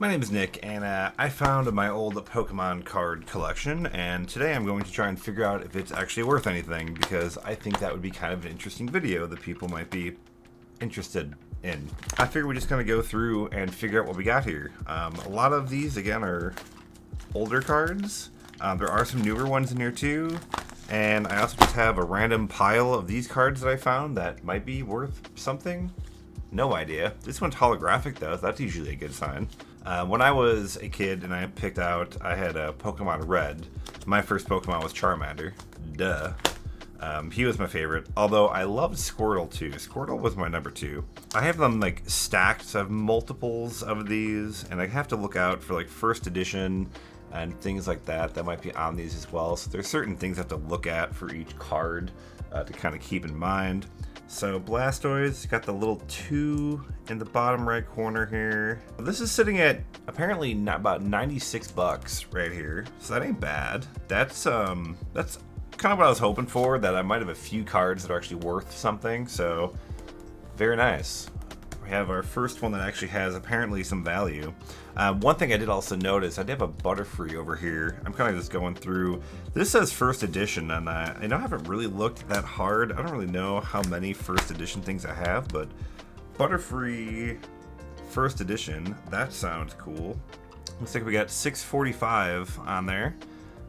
My name is Nick, and I found my old Pokemon card collection, and today I'm going to try and figure out if it's actually worth anything, because I think that would be kind of an interesting video that people might be interested in. I figure we're just going to go through and figure out what we got here. A lot of these, again, are older cards. There are some newer ones in here, too. And I also just have a random pile of these cards that I found that might be worth something. No idea. This one's holographic, though. So that's usually a good sign. When I was a kid and I had a Pokemon Red. My first Pokemon was Charmander. Duh. He was my favorite, although I loved Squirtle too. Squirtle was my number 2. I have them like stacked, so I have multiples of these, and I have to look out for like first edition and things like that might be on these as well. So there's certain things I have to look at for each card to kind of keep in mind. So Blastoise, got the little 2 in the bottom right corner here. This is sitting at apparently about 96 bucks right here. So that ain't bad. That's kind of what I was hoping for, that I might have a few cards that are actually worth something. So very nice. We have our first one that actually has apparently some value. One thing I did also notice, I did have a Butterfree over here. I'm kind of just going through. This says first edition, and I haven't really looked that hard. I don't really know how many first edition things I have, but Butterfree first edition, that sounds cool. Looks like we got $6.45 on there.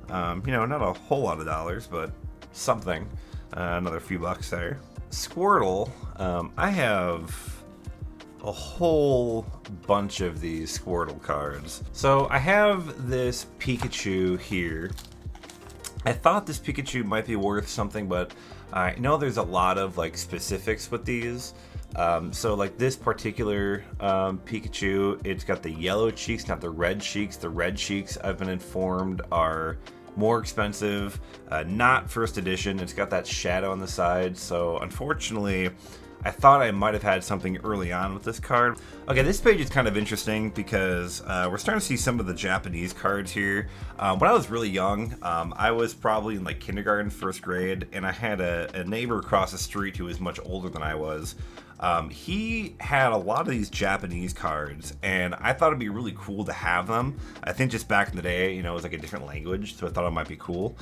Not a whole lot of dollars, but something. Another few bucks there. Squirtle, I have a whole bunch of these Squirtle cards. So I have this Pikachu here. I thought this Pikachu might be worth something, but I know there's a lot of like specifics with these. So like this particular Pikachu, it's got the yellow cheeks, not the red cheeks. The red cheeks, I've been informed, are more expensive, not first edition. It's got that shadow on the side, so unfortunately I thought I might have had something early on with this card. Okay, this page is kind of interesting because we're starting to see some of the Japanese cards here. When I was really young, I was probably in like kindergarten, first grade, and I had a neighbor across the street who was much older than I was. He had a lot of these Japanese cards, and I thought it'd be really cool to have them. I think just back in the day, it was like a different language, so I thought it might be cool.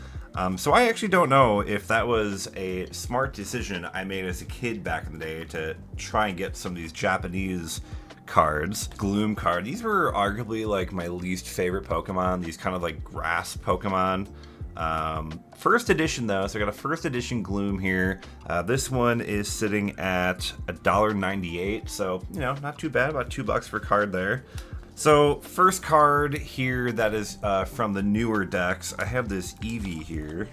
So I actually don't know if that was a smart decision I made as a kid back in the day to try and get some of these Japanese cards. Gloom card. These were arguably like my least favorite Pokemon, these kind of like grass Pokemon. First edition though, so I got a first edition Gloom here. This one is sitting at $1.98, so not too bad, about $2 per card there. So first card here that is from the newer decks, I have this Eevee here.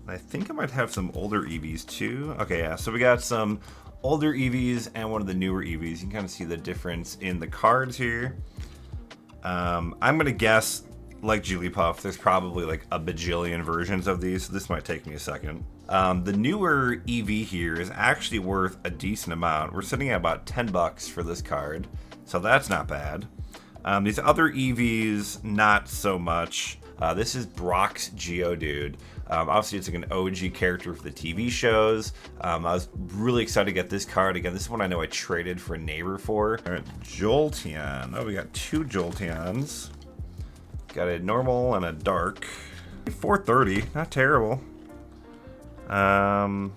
I think I might have some older Eevees too. Okay, yeah, so we got some older Eevees and one of the newer Eevees. You can kind of see the difference in the cards here. I'm gonna guess, like Jigglypuff, there's probably like a bajillion versions of these, so this might take me a second. The newer Eevee here is actually worth a decent amount. We're sitting at about 10 bucks for this card, so that's not bad. These other Eevees, not so much. This is Brock's Geodude. Obviously, it's like an OG character for the TV shows. I was really excited to get this card. Again, this is one I know I traded for a neighbor for. All right, Jolteon. Oh, we got 2 Jolteons. Got a normal and a dark. $4.30, not terrible. And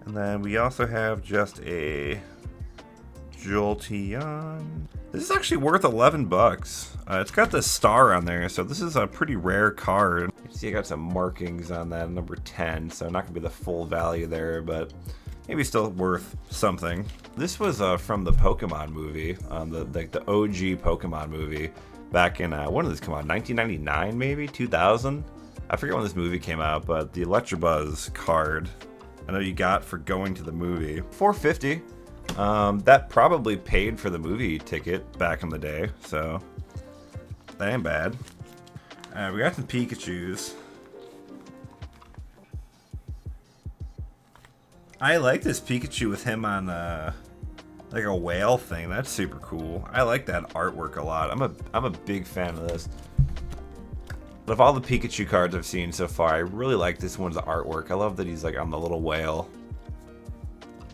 then we also have just a Jolteon. This is actually worth 11 bucks. It's got the star on there, so this is a pretty rare card. You see I got some markings on that, number 10, so not gonna be the full value there, but maybe still worth something. This was from the Pokemon movie, the OG Pokemon movie. Back in, when did this come out? 1999, maybe? 2000? I forget when this movie came out, but the Electabuzz card, I know you got for going to the movie. $4.50. That probably paid for the movie ticket back in the day, so that ain't bad. We got some Pikachus. I like this Pikachu with him on, like a whale thing. That's super cool. I like that artwork a lot. I'm a big fan of this. Of all the Pikachu cards I've seen so far, I really like this one's artwork. I love that he's like on the little whale.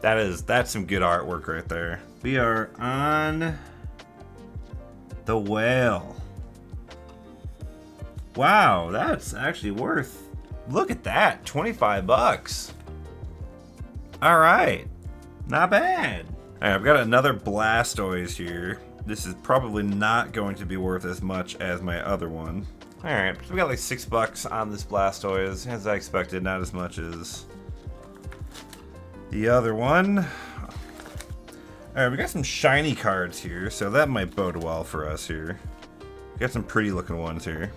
That's some good artwork right there. We are on The whale. Wow, that's actually worth... Look at that, 25 bucks. All right, not bad. All right, I've got another Blastoise here. This is probably not going to be worth as much as my other one. All right, so we got like $6 on this Blastoise, as I expected, not as much as the other one. All right, we got some shiny cards here, so that might bode well for us here. We got some pretty looking ones here.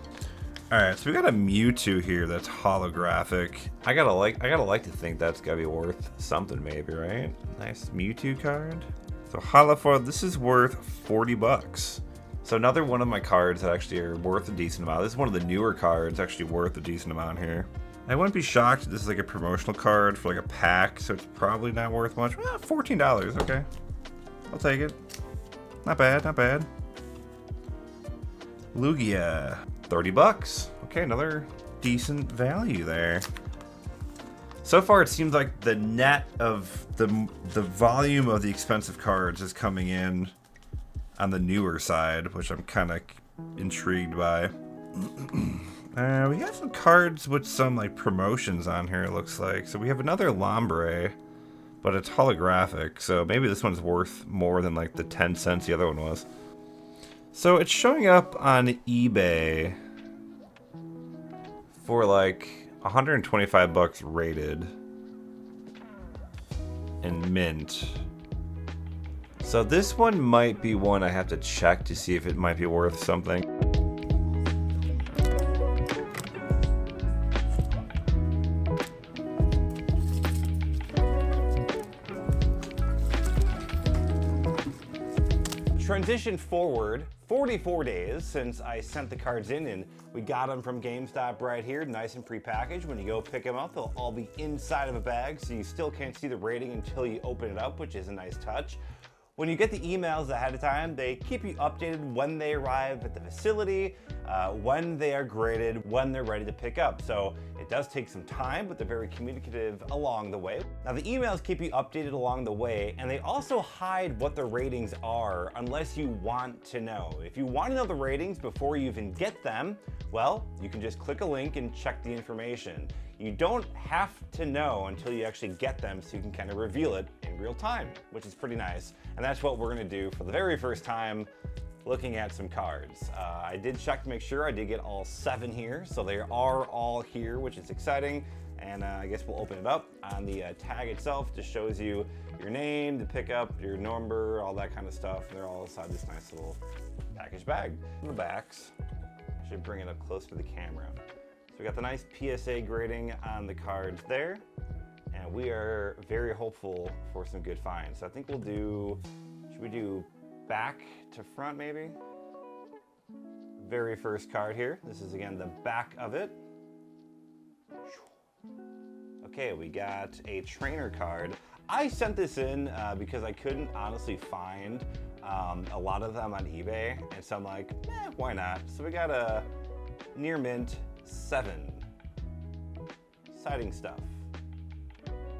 All right, so we got a Mewtwo here that's holographic. I gotta like to think that's gotta be worth something, maybe, right? Nice Mewtwo card. So Holofoil, this is worth 40 bucks. So another one of my cards that actually are worth a decent amount. This is one of the newer cards, actually worth a decent amount here. I wouldn't be shocked if this is like a promotional card for like a pack, so it's probably not worth much. Well, $14, okay. I'll take it. Not bad, not bad. Lugia, 30 bucks. Okay, another decent value there. So far, it seems like the net of the volume of the expensive cards is coming in on the newer side, which I'm kind of intrigued by. We got some cards with some like promotions on here, it looks like. So we have another Lombre, but it's holographic, so maybe this one's worth more than like the 10 cents the other one was. So it's showing up on eBay for like 125 bucks rated and mint. So this one might be one I have to check to see if it might be worth something. Transition forward 44 days since I sent the cards in, and we got them from GameStop right here, nice and prepackaged. When you go pick them up, they'll all be inside of a bag, so you still can't see the rating until you open it up, which is a nice touch. When you get the emails ahead of time, they keep you updated when they arrive at the facility, when they are graded, when they're ready to pick up. So it does take some time, but they're very communicative along the way. Now the emails keep you updated along the way, and they also hide what the ratings are unless you want to know. If you want to know the ratings before you even get them, well, you can just click a link and check the information. You don't have to know until you actually get them, so you can kind of reveal it in real time, which is pretty nice. And that's what we're gonna do for the very first time, looking at some cards. I did check to make sure I did get all 7 here, so they are all here, which is exciting. And I guess we'll open it up. On the tag itself, just shows you your name, the pickup, your number, all that kind of stuff. They're all inside this nice little package bag. The backs, I should bring it up close to the camera. We got the nice PSA grading on the cards there, and we are very hopeful for some good finds. So I think we'll do, should we do back to front maybe? Very first card here. This is again the back of it. Okay, we got a trainer card. I sent this in because I couldn't honestly find a lot of them on eBay, and so I'm like, why not? So we got a near mint 7. Exciting stuff.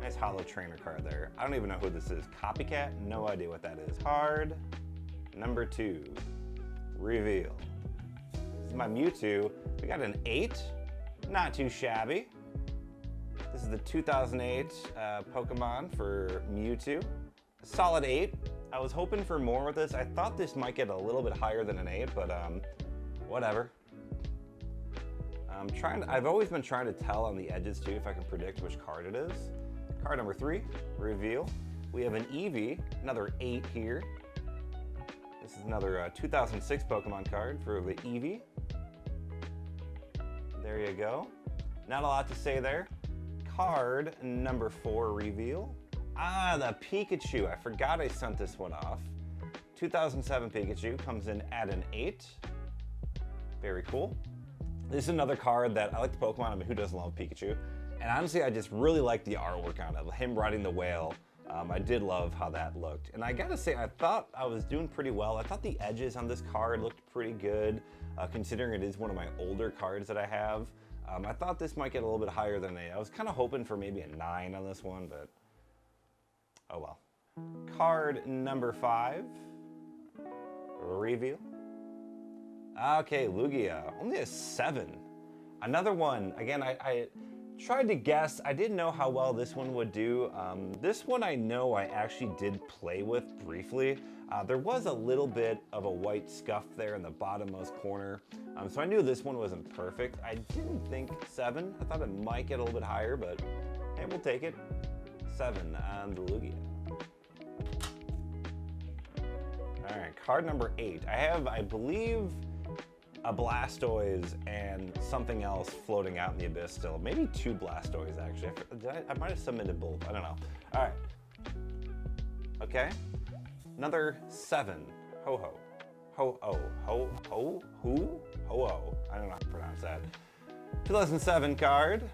Nice hollow trainer card there. I don't even know who this is. Copycat? No idea what that is. Card number 2. Reveal. This is my Mewtwo. We got an 8. Not too shabby. This is the 2008 Pokemon for Mewtwo. A solid 8. I was hoping for more with this. I thought this might get a little bit higher than an 8, but whatever. I've always been trying to tell on the edges too if I can predict which card it is. Card number 3, reveal. We have an Eevee, another 8 here. This is another 2006 Pokemon card for the Eevee. There you go. Not a lot to say there. Card number 4, reveal. Ah, the Pikachu. I forgot I sent this one off. 2007 Pikachu comes in at an 8. Very cool. This is another card that I like the Pokemon. I mean, who doesn't love Pikachu? And honestly, I just really like the artwork on it. Him riding the whale. I did love how that looked. And I gotta say, I thought I was doing pretty well. I thought the edges on this card looked pretty good, considering it is one of my older cards that I have. I thought this might get a little bit higher than an 8. I was kind of hoping for maybe a 9 on this one, but oh well. Card number 5, reveal. Okay, Lugia, only a 7. Another one, again, I tried to guess. I didn't know how well this one would do. This one I know I actually did play with briefly. There was a little bit of a white scuff there in the bottommost corner. So I knew this one wasn't perfect. I didn't think 7. I thought it might get a little bit higher, but hey, we'll take it. 7 on the Lugia. All right, card number 8. I have, I believe, a Blastoise and something else floating out in the abyss still. Maybe 2 Blastoise, actually. I might have submitted both. I don't know. All right. Okay. Another 7. Ho-ho. Ho-oh. Ho-ho? Who? Ho-oh. I don't know how to pronounce that. 2007 card.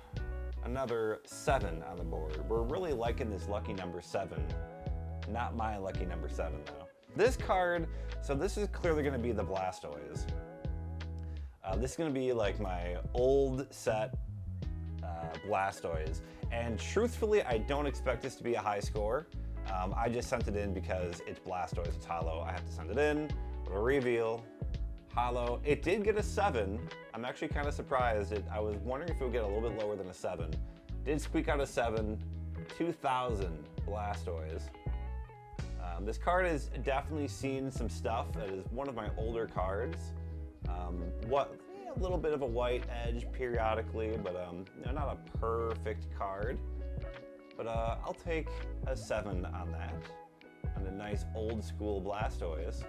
Another 7 on the board. We're really liking this lucky number 7. Not my lucky number 7, though. This card, so this is clearly going to be the Blastoise. This is going to be like my old set Blastoise. And truthfully, I don't expect this to be a high score. I just sent it in because it's Blastoise, it's hollow. I have to send it in. Little reveal, hollow. It did get a 7. I'm actually kind of surprised. I was wondering if it would get a little bit lower than a 7. Did squeak out a 7. 2000 Blastoise. This card has definitely seen some stuff. It is one of my older cards. A little bit of a white edge periodically, but not a perfect card. But I'll take a 7 on that. And a nice old school Blastoise.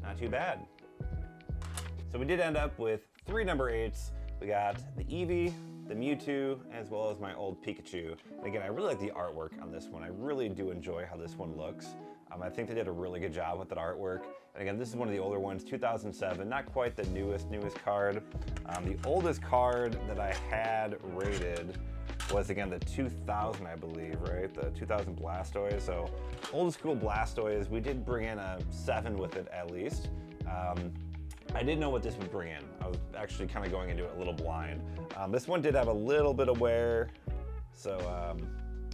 Not too bad. So we did end up with 3 number 8s. We got the Eevee, the Mewtwo, as well as my old Pikachu. And again, I really like the artwork on this one. I really do enjoy how this one looks. I think they did a really good job with that artwork. And again, this is one of the older ones, 2007, not quite the newest card. The oldest card that I had rated was, again, the 2000, I believe, right? The 2000 Blastoise. So old school Blastoise, we did bring in a 7 with it at least. I didn't know what this would bring in. I was actually kind of going into it a little blind. This one did have a little bit of wear, so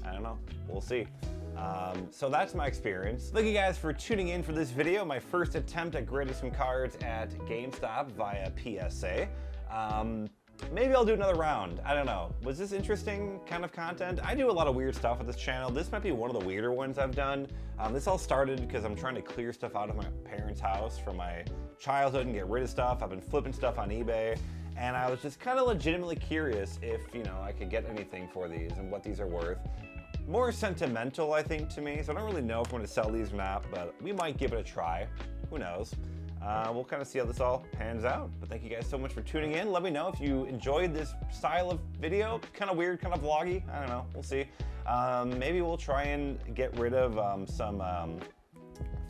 I don't know, we'll see. So that's my experience. Thank you guys for tuning in for this video, my first attempt at grading some cards at GameStop via PSA. Maybe I'll do another round. I don't know. Was this interesting kind of content? I do a lot of weird stuff with this channel. This might be one of the weirder ones I've done. This all started because I'm trying to clear stuff out of my parents' house from my childhood and get rid of stuff. I've been flipping stuff on eBay, and I was just kind of legitimately curious if, I could get anything for these and what these are worth. More sentimental, I think, to me, so I don't really know if I'm going to sell these or not, but we might give it a try. Who knows? We'll kind of see how this all pans out. But thank you guys so much for tuning in. Let me know if you enjoyed this style of video. Kind of weird, kind of vloggy. I don't know. We'll see. Maybe we'll try and get rid of some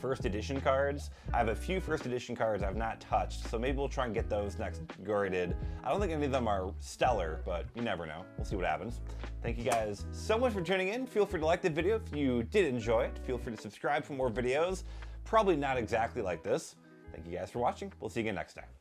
first edition cards. I have a few first edition cards I've not touched, so maybe we'll try and get those next graded. I don't think any of them are stellar, but you never know. We'll see what happens. Thank you guys so much for tuning in. Feel free to like the video if you did enjoy it. Feel free to subscribe for more videos. Probably not exactly like this. Thank you guys for watching. We'll see you again next time.